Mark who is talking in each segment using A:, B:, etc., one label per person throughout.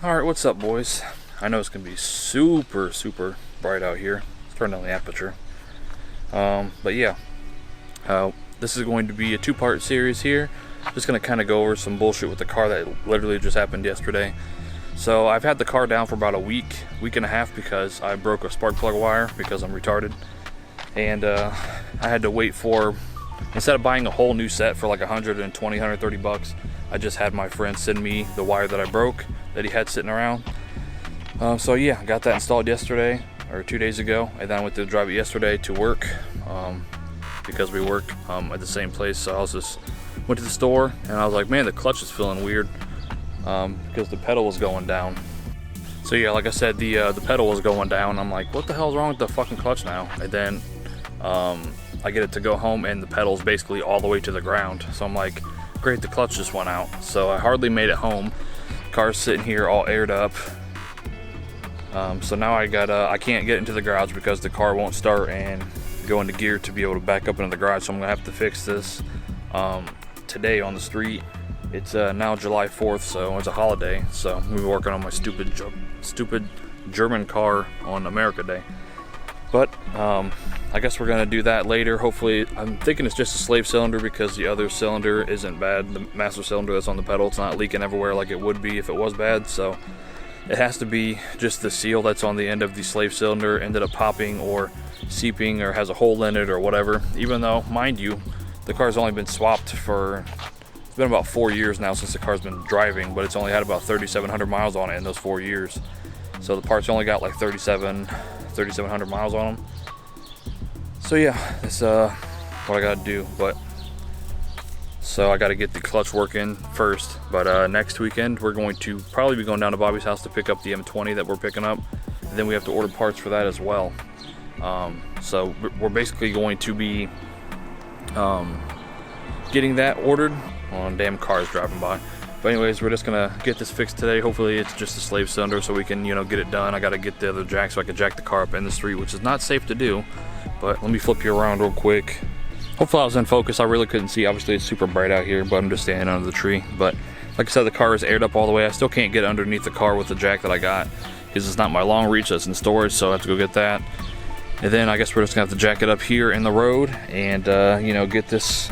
A: Alright, what's up, boys? I know it's gonna be super bright out here. Let's turn down the aperture. But yeah, this is going to be a two-part series here. Just gonna kind of go over some bullshit with the car that literally just happened yesterday. So I've had the car down for about a week and a half because I broke a spark plug wire because I'm retarded. And I had to wait for, instead of buying a whole new set for like 120, 130 bucks, I just had my friend send me the wire that I broke that he had sitting around. So yeah, I got that installed yesterday or 2 days ago, and then I went to drive it yesterday to work because we work at the same place. So I was just went to the store and I was like, man, the clutch is feeling weird because the pedal was going down. So yeah, like I said, the pedal was going down. I'm like, what the hell's wrong with the fucking clutch now? And then I get it to go home and the pedal's basically all the way to the ground. So I'm like, great, the clutch just went out. So I hardly made it home. Car's sitting here all aired up. So now I can't get into the garage because the car won't start and go into gear to be able to back up into the garage. So I'm gonna have to fix this today on the street. It's now July 4th, so it's a holiday. So we were working on my stupid German car on America Day. But I guess we're gonna do that later. Hopefully, I'm thinking it's just a slave cylinder because the other cylinder isn't bad. The master cylinder that's on the pedal, it's not leaking everywhere like it would be if it was bad. So it has to be just the seal that's on the end of the slave cylinder ended up popping or seeping or has a hole in it or whatever. Even though, mind you, the car's only been swapped for, it's been about 4 years now since the car's been driving, but it's only had about 3,700 miles on it in those 4 years. So the parts only got like 3,700 miles on them. So yeah, that's what I gotta do. But so I gotta get the clutch working first. But next weekend we're going to probably be going down to Bobby's house to pick up the M20 that we're picking up, and then we have to order parts for that as well. So we're basically going to be getting that ordered. On damn cars driving by. But anyways, we're just gonna get this fixed today. Hopefully it's just a slave cylinder so we can, get it done. I gotta get the other jack so I can jack the car up in the street, which is not safe to do. But let me flip you around real quick. Hopefully I was in focus. I really couldn't see. Obviously it's super bright out here, but I'm just standing under the tree. But like I said, the car is aired up all the way. I still can't get underneath the car with the jack that I got because it's not my long reach that's in storage, so I have to go get that. And then I guess we're just gonna have to jack it up here in the road and get this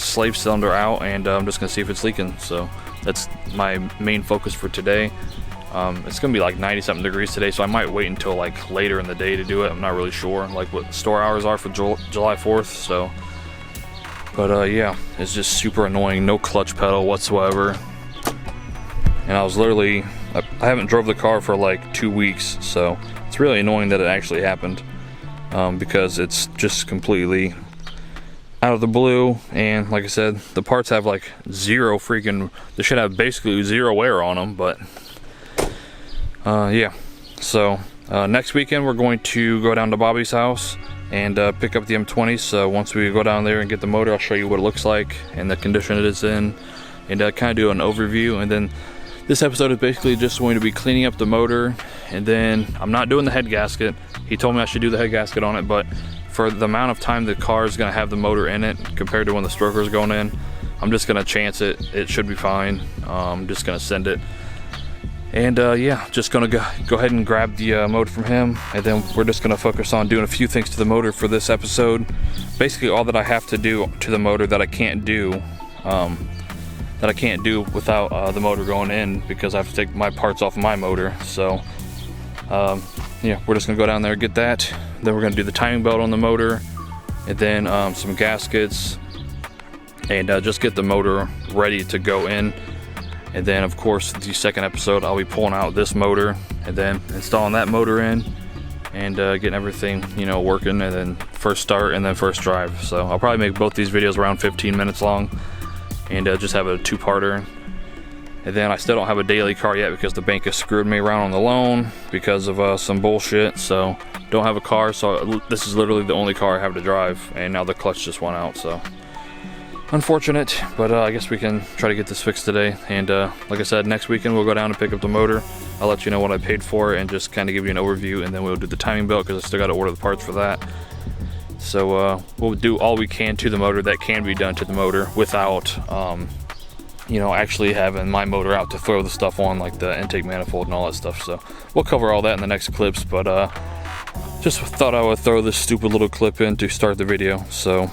A: slave cylinder out, and I'm just gonna see if it's leaking. So that's my main focus for today. It's gonna be like 90 something degrees today, so I might wait until like later in the day to do it. I'm not really sure like what store hours are for July 4th. So, but yeah, it's just super annoying. No clutch pedal whatsoever. And I was literally, I haven't drove the car for like 2 weeks, so it's really annoying that it actually happened because it's just completely out of the blue. And like I said, the parts have like zero freaking, they should have basically zero wear on them. But yeah, so next weekend we're going to go down to Bobby's house and pick up the M20. So once we go down there and get the motor, I'll show you what it looks like and the condition it is in, and kind of do an overview. And then this episode is basically just going to be cleaning up the motor, and then I'm not doing the head gasket. He told me I should do the head gasket on it, but for the amount of time the car is going to have the motor in it compared to when the stroker is going in, I'm just going to chance it. It should be fine. I'm just going to send it. And yeah, just going to go ahead and grab the motor from him, and then we're just going to focus on doing a few things to the motor for this episode. Basically all that I have to do to the motor that I can't do without the motor going in, because I have to take my parts off my motor. So yeah, we're just gonna go down there and get that. Then we're gonna do the timing belt on the motor, and then some gaskets, and just get the motor ready to go in. And then of course the second episode I'll be pulling out this motor and then installing that motor in and getting everything working, and then first start and then first drive. So I'll probably make both these videos around 15 minutes long and just have a two-parter. And then I still don't have a daily car yet because the bank has screwed me around on the loan because of some bullshit. So don't have a car, so this is literally the only car I have to drive, and now the clutch just went out. So unfortunate, but I guess we can try to get this fixed today. And like I said, next weekend we'll go down and pick up the motor. I'll let you know what I paid for it and just kind of give you an overview, and then we'll do the timing belt because I still got to order the parts for that. So we'll do all we can to the motor that can be done to the motor without you know, actually having my motor out to throw the stuff on, like the intake manifold and all that stuff. So we'll cover all that in the next clips, but just thought I would throw this stupid little clip in to start the video. So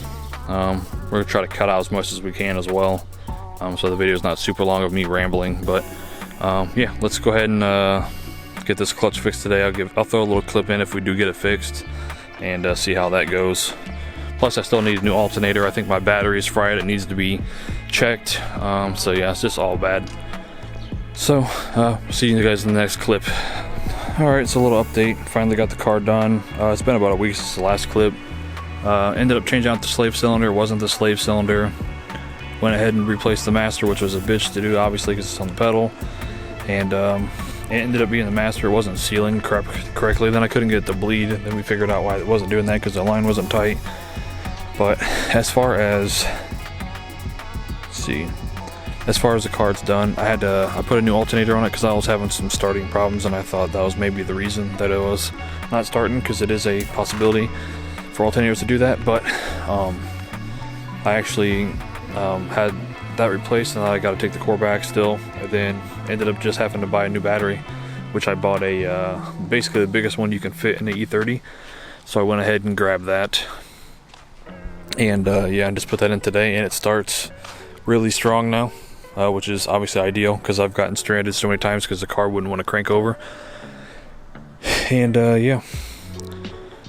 A: we're gonna try to cut out as much as we can as well, so the video is not super long of me rambling. But yeah, let's go ahead and get this clutch fixed today. I'll throw a little clip in if we do get it fixed, and see how that goes. Plus I still need a new alternator. I think my battery is fried, it needs to be checked. So yeah, it's just all bad. So see you guys in the next clip. Alright, it's a little update. Finally got the car done. It's been about a week since the last clip. Ended up changing out the slave cylinder. It wasn't the slave cylinder. Went ahead and replaced the master, which was a bitch to do, obviously, because it's on the pedal. And it ended up being the master. It wasn't sealing correctly. Then I couldn't get it to bleed. Then we figured out why it wasn't doing that, because the line wasn't tight. But as far as, let's see, as far as the car's done, I put a new alternator on it because I was having some starting problems, and I thought that was maybe the reason that it was not starting, because it is a possibility for alternators to do that. But I actually had that replaced, and I got to take the core back still, and then ended up just having to buy a new battery, which I bought a basically the biggest one you can fit in the E30. So I went ahead and grabbed that, and yeah, I just put that in today, and it starts really strong now. Which is obviously ideal, because I've gotten stranded so many times because the car wouldn't want to crank over. And yeah,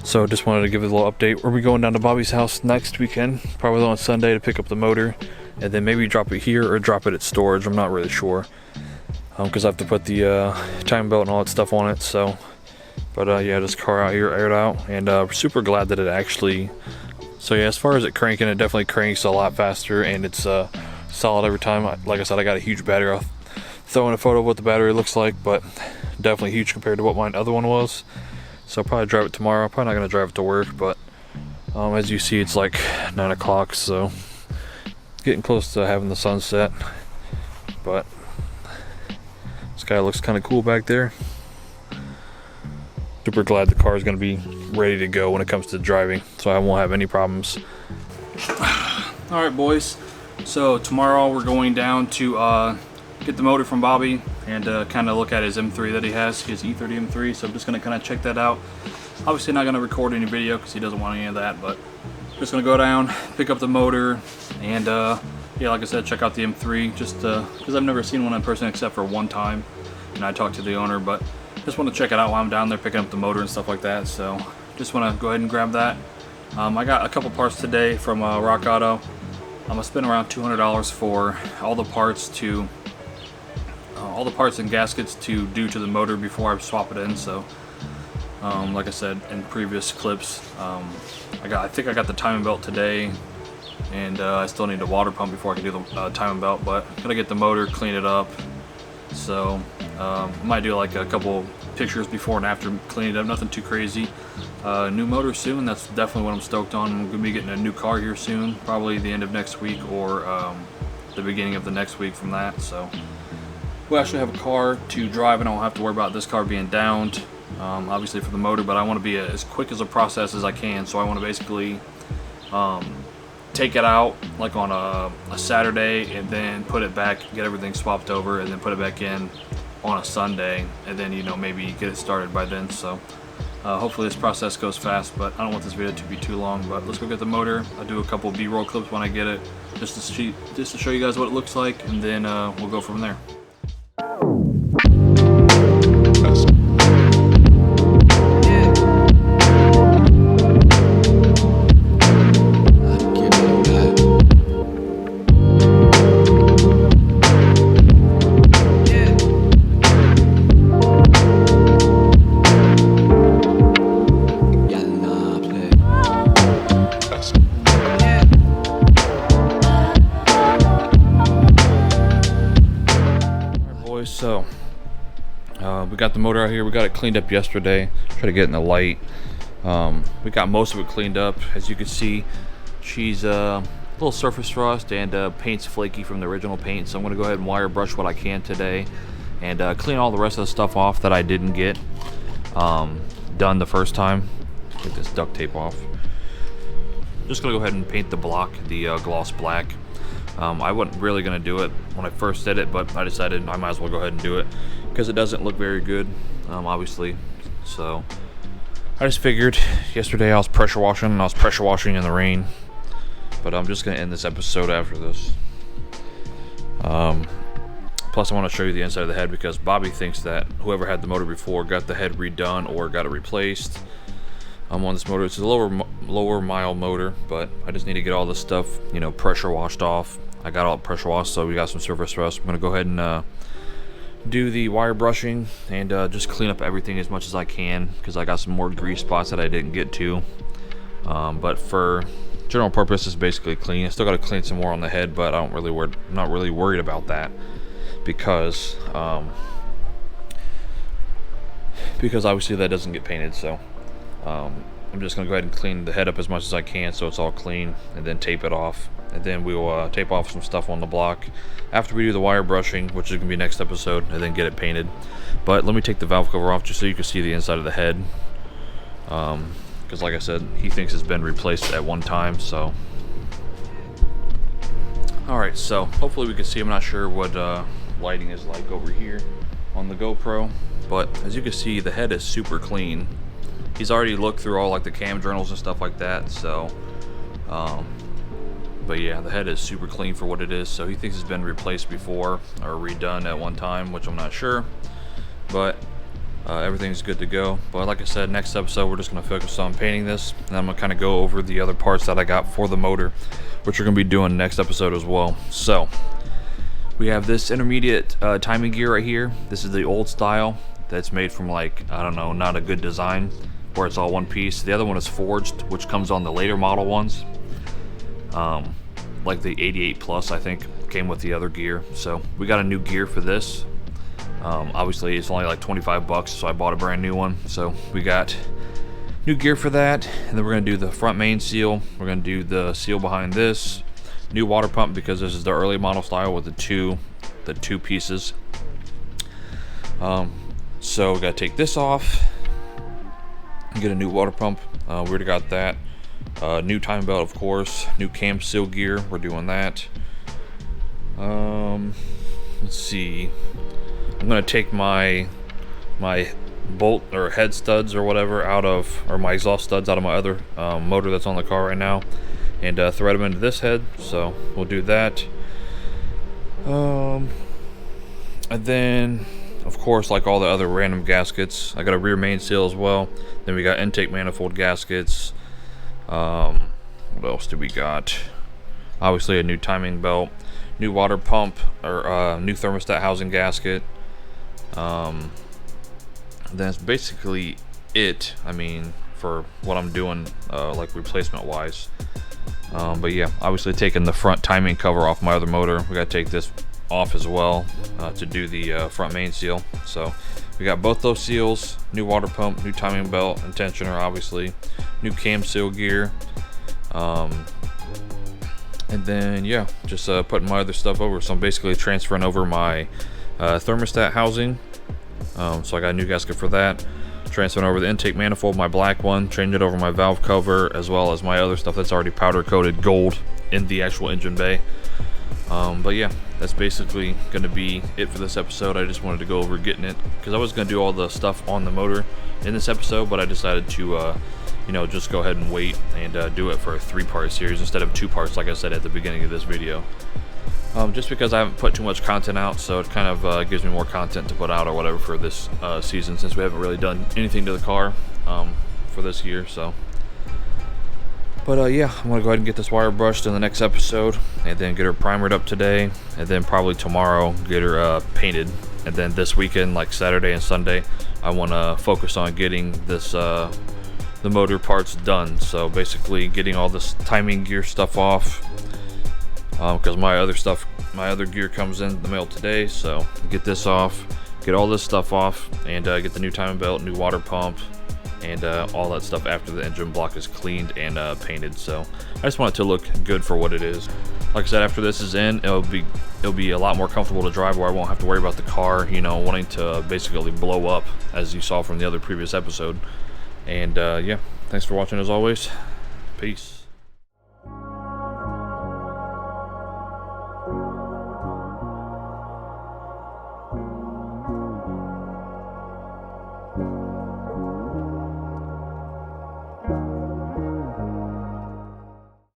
A: so just wanted to give it a little update. We'll be going down to Bobby's house next weekend, probably on Sunday, to pick up the motor, and then maybe drop it here or drop it at storage. I'm not really sure, because I have to put the timing belt and all that stuff on it. So, but yeah, this car out here aired out, and we're super glad that it actually. So yeah, as far as it cranking, it definitely cranks a lot faster, and it's solid every time. Like I said, I got a huge battery. I'll throw in a photo of what the battery looks like, but definitely huge compared to what my other one was. So I'll probably drive it tomorrow. Probably not going to drive it to work, but as you see, it's like 9 o'clock, so getting close to having the sun set. But this guy looks kind of cool back there. Super glad the car is going to be ready to go when it comes to driving, so I won't have any problems. Alright, boys. So tomorrow we're going down to get the motor from Bobby and kind of look at his M3 that he has, his E30 M3. So I'm just going to kind of check that out. Obviously not going to record any video because he doesn't want any of that, but just going to go down, pick up the motor, and yeah, like I said, check out the M3, just because I've never seen one in person except for one time, and I talked to the owner, but just want to check it out while I'm down there picking up the motor and stuff like that. So just want to go ahead and grab that. I got a couple parts today from Rock Auto. I'm gonna spend around $200 for all the parts and gaskets to do to the motor before I swap it in. So, like I said in previous clips, I think I got the timing belt today, and I still need a water pump before I can do the timing belt. But I'm gonna get the motor, clean it up. So, I might do like a couple pictures before and after cleaning it up. Nothing too crazy. New motor soon. That's definitely what I'm stoked on. I'm gonna be getting a new car here soon, probably the end of next week or the beginning of the next week from that. So we'll actually have a car to drive, and I won't have to worry about this car being downed, obviously for the motor. But I want to be as quick as a process as I can. So I want to basically take it out like on a Saturday, and then put it back, get everything swapped over, and then put it back in on a Sunday, and then, you know, maybe get it started by then. So hopefully this process goes fast, but I don't want this video to be too long. But let's go get the motor. I'll do a couple B-roll clips when I get it, just to show you guys what it looks like, and then we'll go from there. So we got the motor out here. We got it cleaned up yesterday. Try to get in the light. We got most of it cleaned up. As you can see, she's a little surface rust, and paint's flaky from the original paint. So I'm going to go ahead and wire brush what I can today, and clean all the rest of the stuff off that I didn't get done the first time. Get this duct tape off. Just going to go ahead and paint the block, the gloss black. I wasn't really going to do it when I first did it, but I decided I might as well go ahead and do it because it doesn't look very good, obviously. So I just figured yesterday I was pressure washing, and I was pressure washing in the rain. But I'm just going to end this episode after this. Plus I want to show you the inside of the head because Bobby thinks that whoever had the motor before got the head redone or got it replaced. On this motor, it's a lower mile motor, but I just need to get all this stuff, you know, pressure washed off. I got all pressure washed, so we got some surface rust. I'm going to go ahead and do the wire brushing and just clean up everything as much as I can because I got some more grease spots that I didn't get to. But for general purpose, it's basically clean. I still got to clean some more on the head, but I'm not really worried about that because obviously that doesn't get painted. So I'm just gonna go ahead and clean the head up as much as I can so it's all clean, and then tape it off, and then we will tape off some stuff on the block after we do the wire brushing, which is gonna be next episode, and then get it painted. But let me take the valve cover off just so you can see the inside of the head, because like I said, he thinks it's been replaced at one time. So alright, so hopefully we can see. I'm not sure what lighting is like over here on the GoPro, but as you can see, the head is super clean. He's already looked through all like the cam journals and stuff like that, so but yeah, the head is super clean for what it is. So he thinks it's been replaced before or redone at one time, which I'm not sure, but everything's good to go. But like I said, next episode we're just going to focus on painting this, and I'm going to kind of go over the other parts that I got for the motor, which we're going to be doing next episode as well. So we have this intermediate timing gear right here. This is the old style that's made from, like, I don't know, not a good design, where it's all one piece. The other one is forged, which comes on the later model ones, like the 88 Plus, I think, came with the other gear. So we got a new gear for this. Obviously it's only like 25 bucks, so I bought a brand new one. So we got new gear for that, and then we're gonna do the front main seal. We're gonna do the seal behind this. New water pump, because this is the early model style with the two pieces. So we gotta take this off and get a new water pump. We already got that. New timing belt, of course. New cam seal gear. We're doing that. Let's see. I'm gonna take my bolt or head studs or whatever out of, or my exhaust studs out of my other motor that's on the car right now, and thread them into this head. So we'll do that. And then, of course, like all the other random gaskets, I got a rear main seal as well. Then we got intake manifold gaskets. What else do we got? Obviously a new timing belt, new water pump, or new thermostat housing gasket. That's basically it. I mean, for what I'm doing, like replacement wise. But yeah, obviously taking the front timing cover off my other motor. We gotta take this off as well to do the front main seal. So we got both those seals, new water pump, new timing belt and tensioner, obviously, new cam seal gear, and then yeah, just putting my other stuff over. So I'm basically transferring over my thermostat housing. So I got a new gasket for that, transferring over the intake manifold, my black one, changing over my valve cover, as well as my other stuff that's already powder coated gold in the actual engine bay. But yeah, that's basically going to be it for this episode. I just wanted to go over getting it, because I was going to do all the stuff on the motor in this episode, but I decided to you know, just go ahead and wait and do it for a 3-part series instead of 2 parts like I said at the beginning of this video. Just because I haven't put too much content out, so it kind of gives me more content to put out or whatever for this season, since we haven't really done anything to the car for this year. So, but yeah, I'm gonna go ahead and get this wire brushed in the next episode, and then get her primered up today, and then probably tomorrow get her painted, and then this weekend, like Saturday and Sunday, I want to focus on getting this the motor parts done. So basically getting all this timing gear stuff off, because my other gear comes in the mail today. So get this off, get all this stuff off, and get the new timing belt, new water pump, and all that stuff after the engine block is cleaned and painted. So I just want it to look good for what it is. Like I said, after this is in, it'll be a lot more comfortable to drive, where I won't have to worry about the car, you know, wanting to basically blow up, as you saw from the other previous episode. And yeah, thanks for watching as always. Peace.